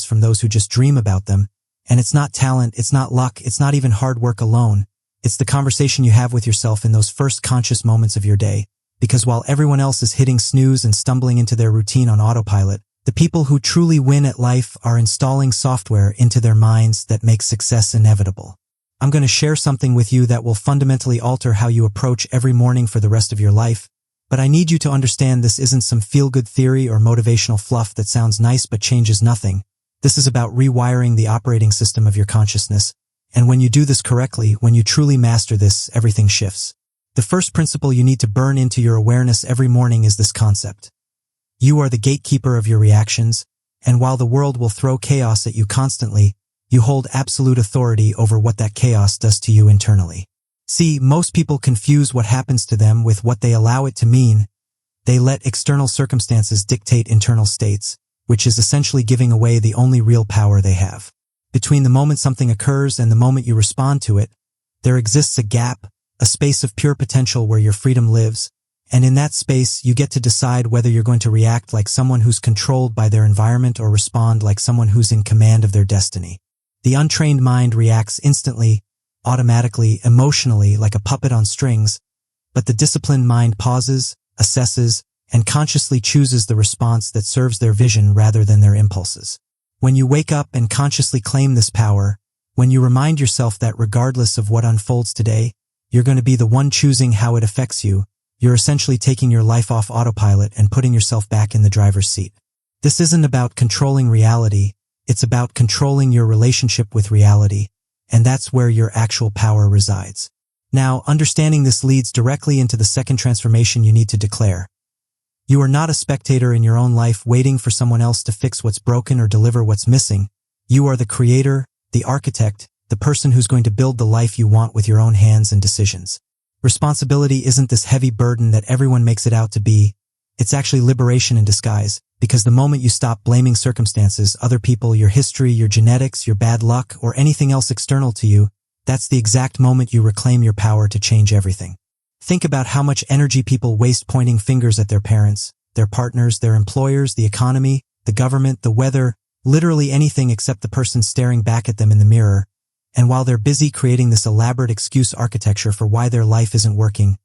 from those who just dream about them. And it's not talent, it's not luck, it's not even hard work alone. It's the conversation you have with yourself in those first conscious moments of your day. Because while everyone else is hitting snooze and stumbling into their routine on autopilot, the people who truly win at life are installing software into their minds that makes success inevitable. I'm going to share something with you that will fundamentally alter how you approach every morning for the rest of your life. But I need you to understand this isn't some feel-good theory or motivational fluff that sounds nice but changes nothing. This is about rewiring the operating system of your consciousness. And when you do this correctly, when you truly master this, everything shifts. The first principle you need to burn into your awareness every morning is this concept. You are the gatekeeper of your reactions, and while the world will throw chaos at you constantly, you hold absolute authority over what that chaos does to you internally. See, most people confuse what happens to them with what they allow it to mean. They let external circumstances dictate internal states, which is essentially giving away the only real power they have. Between the moment something occurs and the moment you respond to it, there exists a gap, a space of pure potential where your freedom lives, and in that space you get to decide whether you're going to react like someone who's controlled by their environment or respond like someone who's in command of their destiny. The untrained mind reacts instantly, automatically, emotionally, like a puppet on strings, but the disciplined mind pauses, assesses, and consciously chooses the response that serves their vision rather than their impulses. When you wake up and consciously claim this power, when you remind yourself that regardless of what unfolds today, you're going to be the one choosing how it affects you, you're essentially taking your life off autopilot and putting yourself back in the driver's seat. This isn't about controlling reality, it's about controlling your relationship with reality, and that's where your actual power resides. Now, understanding this leads directly into the second transformation you need to declare. You are not a spectator in your own life waiting for someone else to fix what's broken or deliver what's missing. You are the creator, the architect, the person who's going to build the life you want with your own hands and decisions. Responsibility isn't this heavy burden that everyone makes it out to be. It's actually liberation in disguise, because the moment you stop blaming circumstances, other people, your history, your genetics, your bad luck, or anything else external to you, that's the exact moment you reclaim your power to change everything. Think about how much energy people waste pointing fingers at their parents, their partners, their employers, the economy, the government, the weather, literally anything except the person staring back at them in the mirror. And while they're busy creating this elaborate excuse architecture for why their life isn't working,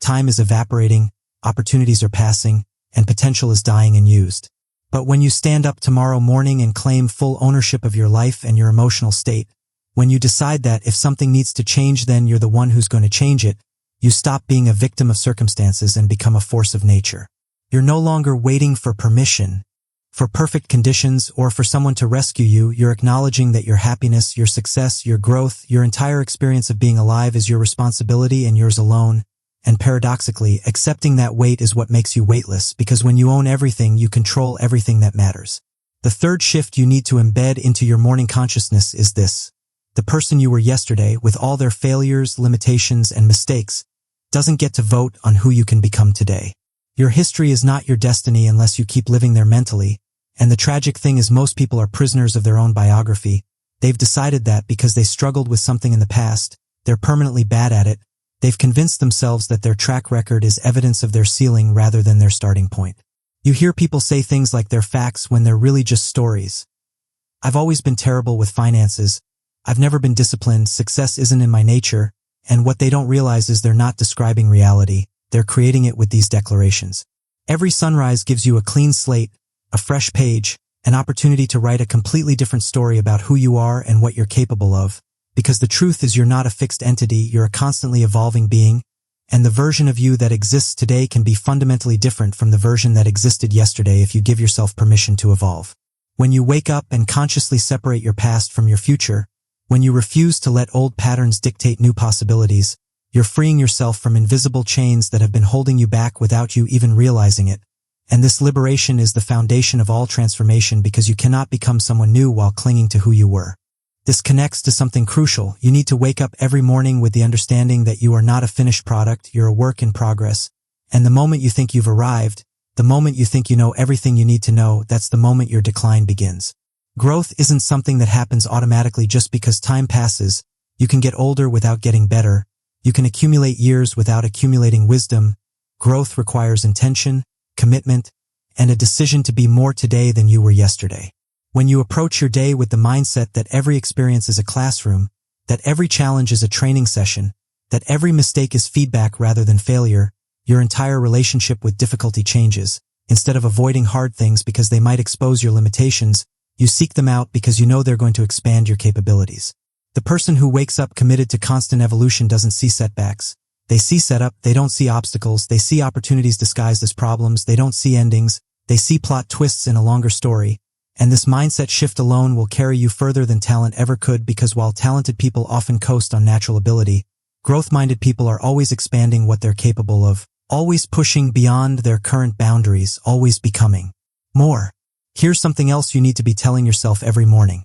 time is evaporating, opportunities are passing, and potential is dying unused. But when you stand up tomorrow morning and claim full ownership of your life and your emotional state, when you decide that if something needs to change, then you're the one who's going to change it, you stop being a victim of circumstances and become a force of nature. You're no longer waiting for permission, for perfect conditions, or for someone to rescue you. You're acknowledging that your happiness, your success, your growth, your entire experience of being alive is your responsibility and yours alone. And paradoxically, accepting that weight is what makes you weightless, because when you own everything, you control everything that matters. The third shift you need to embed into your morning consciousness is this. The person you were yesterday, with all their failures, limitations, and mistakes, doesn't get to vote on who you can become today. Your history is not your destiny unless you keep living there mentally, and the tragic thing is most people are prisoners of their own biography. They've decided that because they struggled with something in the past, they're permanently bad at it. They've convinced themselves that their track record is evidence of their ceiling rather than their starting point. You hear people say things like they're facts when they're really just stories. I've always been terrible with finances. I've never been disciplined. Success isn't in my nature. And what they don't realize is they're not describing reality. They're creating it with these declarations. Every sunrise gives you a clean slate, a fresh page, an opportunity to write a completely different story about who you are and what you're capable of. Because the truth is you're not a fixed entity, you're a constantly evolving being, and the version of you that exists today can be fundamentally different from the version that existed yesterday if you give yourself permission to evolve. When you wake up and consciously separate your past from your future, when you refuse to let old patterns dictate new possibilities, you're freeing yourself from invisible chains that have been holding you back without you even realizing it. And this liberation is the foundation of all transformation, because you cannot become someone new while clinging to who you were. This connects to something crucial. You need to wake up every morning with the understanding that you are not a finished product, you're a work in progress. And the moment you think you've arrived, the moment you think you know everything you need to know, that's the moment your decline begins. Growth isn't something that happens automatically just because time passes. You can get older without getting better. You can accumulate years without accumulating wisdom. Growth requires intention, commitment, and a decision to be more today than you were yesterday. When you approach your day with the mindset that every experience is a classroom, that every challenge is a training session, that every mistake is feedback rather than failure, your entire relationship with difficulty changes. Instead of avoiding hard things because they might expose your limitations, you seek them out because you know they're going to expand your capabilities. The person who wakes up committed to constant evolution doesn't see setbacks. They see setup, they don't see obstacles, they see opportunities disguised as problems, they don't see endings, they see plot twists in a longer story. And this mindset shift alone will carry you further than talent ever could, because while talented people often coast on natural ability, growth-minded people are always expanding what they're capable of, always pushing beyond their current boundaries, always becoming more. Here's something else you need to be telling yourself every morning.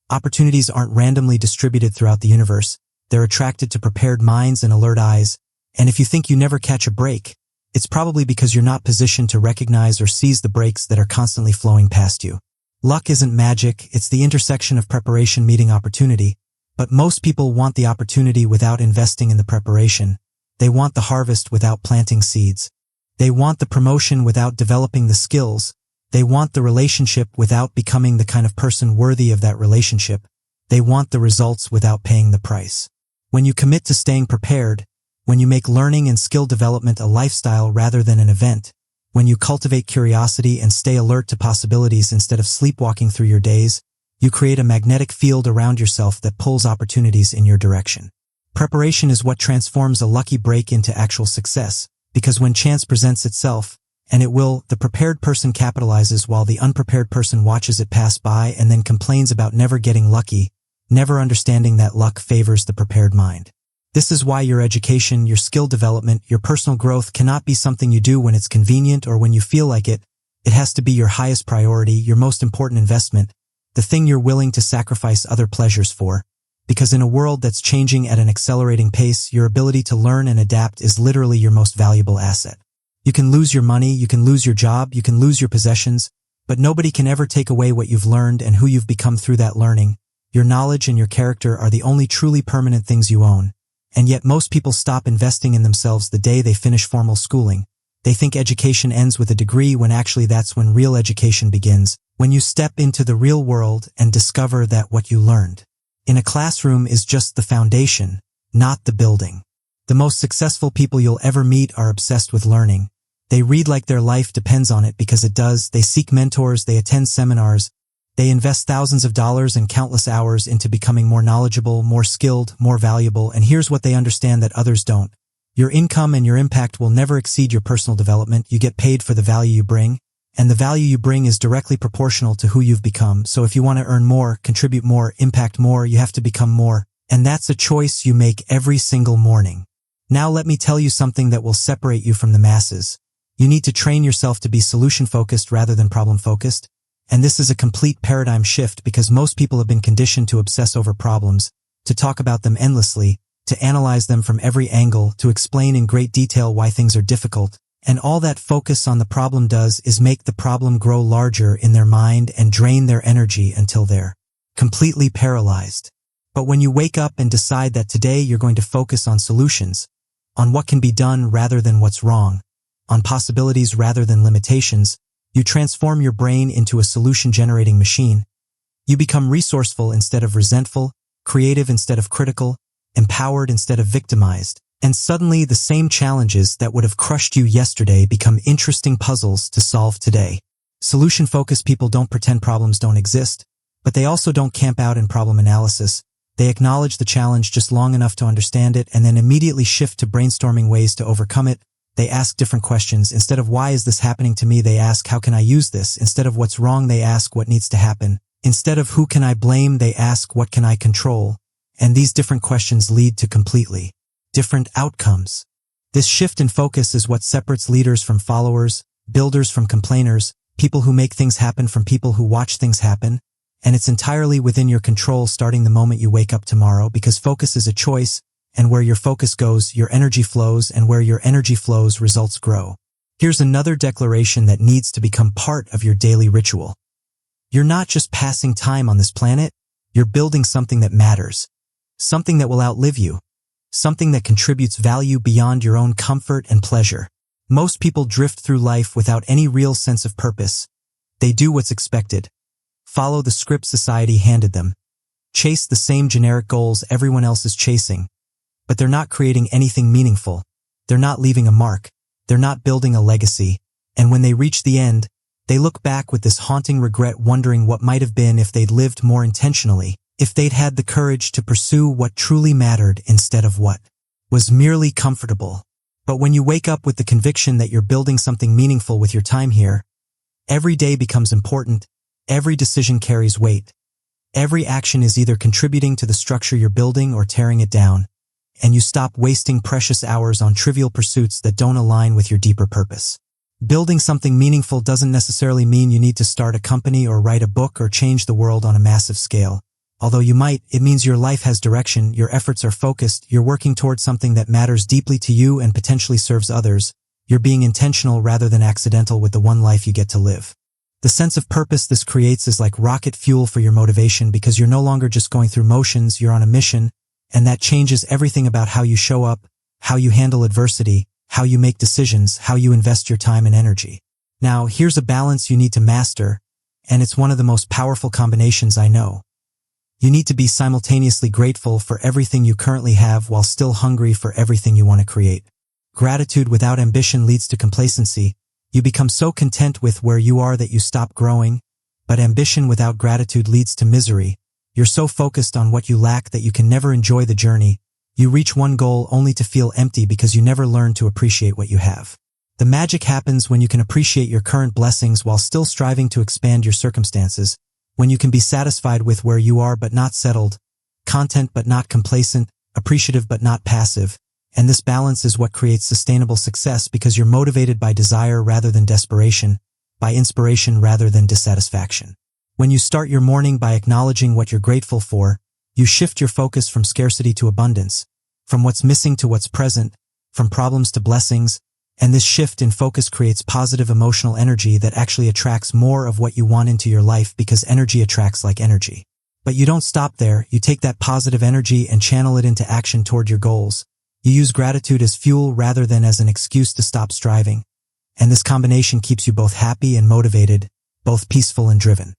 Opportunities aren't randomly distributed throughout the universe. They're attracted to prepared minds and alert eyes. And if you think you never catch a break, it's probably because you're not positioned to recognize or seize the breaks that are constantly flowing past you. Luck isn't magic, it's the intersection of preparation meeting opportunity. But most people want the opportunity without investing in the preparation. They want the harvest without planting seeds. They want the promotion without developing the skills. They want the relationship without becoming the kind of person worthy of that relationship. They want the results without paying the price. When you commit to staying prepared, when you make learning and skill development a lifestyle rather than an event, when you cultivate curiosity and stay alert to possibilities instead of sleepwalking through your days, you create a magnetic field around yourself that pulls opportunities in your direction. Preparation is what transforms a lucky break into actual success, because when chance presents itself, and it will, the prepared person capitalizes while the unprepared person watches it pass by and then complains about never getting lucky, never understanding that luck favors the prepared mind. This is why your education, your skill development, your personal growth cannot be something you do when it's convenient or when you feel like it. It has to be your highest priority, your most important investment, the thing you're willing to sacrifice other pleasures for. Because in a world that's changing at an accelerating pace, your ability to learn and adapt is literally your most valuable asset. You can lose your money, you can lose your job, you can lose your possessions, but nobody can ever take away what you've learned and who you've become through that learning. Your knowledge and your character are the only truly permanent things you own. And yet most people stop investing in themselves the day they finish formal schooling. They think education ends with a degree when actually that's when real education begins, when you step into the real world and discover that what you learned in a classroom is just the foundation, not the building. The most successful people you'll ever meet are obsessed with learning. They read like their life depends on it because it does. They seek mentors, they attend seminars, they invest thousands of dollars and countless hours into becoming more knowledgeable, more skilled, more valuable, and here's what they understand that others don't. Your income and your impact will never exceed your personal development. You get paid for the value you bring, and the value you bring is directly proportional to who you've become. So if you want to earn more, contribute more, impact more, you have to become more. And that's a choice you make every single morning. Now let me tell you something that will separate you from the masses. You need to train yourself to be solution-focused rather than problem-focused. And this is a complete paradigm shift because most people have been conditioned to obsess over problems, to talk about them endlessly, to analyze them from every angle, to explain in great detail why things are difficult. And all that focus on the problem does is make the problem grow larger in their mind and drain their energy until they're completely paralyzed. But when you wake up and decide that today you're going to focus on solutions, on what can be done rather than what's wrong, on possibilities rather than limitations, you transform your brain into a solution-generating machine. You become resourceful instead of resentful, creative instead of critical, empowered instead of victimized. And suddenly the same challenges that would have crushed you yesterday become interesting puzzles to solve today. Solution-focused people don't pretend problems don't exist, but they also don't camp out in problem analysis. They acknowledge the challenge just long enough to understand it and then immediately shift to brainstorming ways to overcome it. They ask different questions. Instead of why is this happening to me, they ask how can I use this? Instead of what's wrong, they ask what needs to happen. Instead of who can I blame, they ask what can I control? And these different questions lead to completely different outcomes. This shift in focus is what separates leaders from followers, builders from complainers, people who make things happen from people who watch things happen. And it's entirely within your control starting the moment you wake up tomorrow, because focus is a choice. And where your focus goes, your energy flows, and where your energy flows, results grow. Here's another declaration that needs to become part of your daily ritual. You're not just passing time on this planet, you're building something that matters. Something that will outlive you. Something that contributes value beyond your own comfort and pleasure. Most people drift through life without any real sense of purpose. They do what's expected. follow the script society handed them, chase the same generic goals everyone else is chasing, but they're not creating anything meaningful. They're not leaving a mark. They're not building a legacy. And when they reach the end, they look back with this haunting regret, wondering what might have been if they'd lived more intentionally, if they'd had the courage to pursue what truly mattered instead of what was merely comfortable. But when you wake up with the conviction that you're building something meaningful with your time here, every day becomes important, every decision carries weight. Every action is either contributing to the structure you're building or tearing it down, and you stop wasting precious hours on trivial pursuits that don't align with your deeper purpose. Building something meaningful doesn't necessarily mean you need to start a company or write a book or change the world on a massive scale. Although you might, it means your life has direction, your efforts are focused, you're working towards something that matters deeply to you and potentially serves others. You're being intentional rather than accidental with the one life you get to live. The sense of purpose this creates is like rocket fuel for your motivation, because you're no longer just going through motions, you're on a mission, and that changes everything about how you show up, how you handle adversity, how you make decisions, how you invest your time and energy. Now, here's a balance you need to master, and it's one of the most powerful combinations I know. You need to be simultaneously grateful for everything you currently have while still hungry for everything you want to create. Gratitude without ambition leads to complacency. You become so content with where you are that you stop growing, but ambition without gratitude leads to misery. You're so focused on what you lack that you can never enjoy the journey. You reach one goal only to feel empty because you never learn to appreciate what you have. The magic happens when you can appreciate your current blessings while still striving to expand your circumstances, when you can be satisfied with where you are but not settled, content but not complacent, appreciative but not passive. And this balance is what creates sustainable success, because you're motivated by desire rather than desperation, by inspiration rather than dissatisfaction. When you start your morning by acknowledging what you're grateful for, you shift your focus from scarcity to abundance, from what's missing to what's present, from problems to blessings, and this shift in focus creates positive emotional energy that actually attracts more of what you want into your life, because energy attracts like energy. But you don't stop there. You take that positive energy and channel it into action toward your goals. You use gratitude as fuel rather than as an excuse to stop striving. And this combination keeps you both happy and motivated, both peaceful and driven.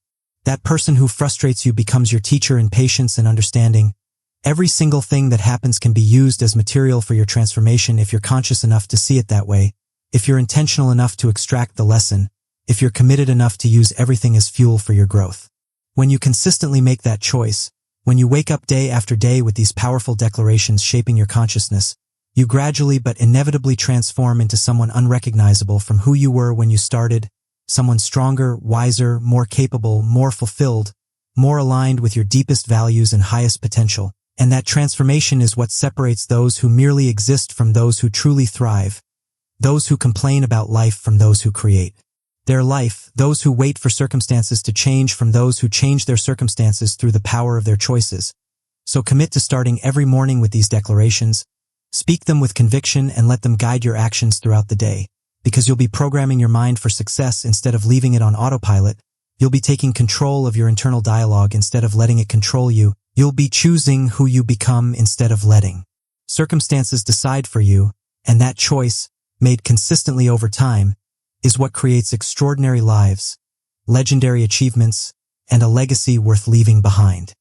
That person who frustrates you becomes your teacher in patience and understanding. Every single thing that happens can be used as material for your transformation if you're conscious enough to see it that way, if you're intentional enough to extract the lesson, if you're committed enough to use everything as fuel for your growth. When you consistently make that choice, when you wake up day after day with these powerful declarations shaping your consciousness, you gradually but inevitably transform into someone unrecognizable from who you were when you started, someone stronger, wiser, more capable, more fulfilled, more aligned with your deepest values and highest potential. And that transformation is what separates those who merely exist from those who truly thrive, those who complain about life from those who create their life, those who wait for circumstances to change from those who change their circumstances through the power of their choices. So commit to starting every morning with these declarations, speak them with conviction, and let them guide your actions throughout the day, because you'll be programming your mind for success instead of leaving it on autopilot. You'll be taking control of your internal dialogue instead of letting it control you. You'll be choosing who you become instead of letting circumstances decide for you, and that choice, made consistently over time, is what creates extraordinary lives, legendary achievements, and a legacy worth leaving behind.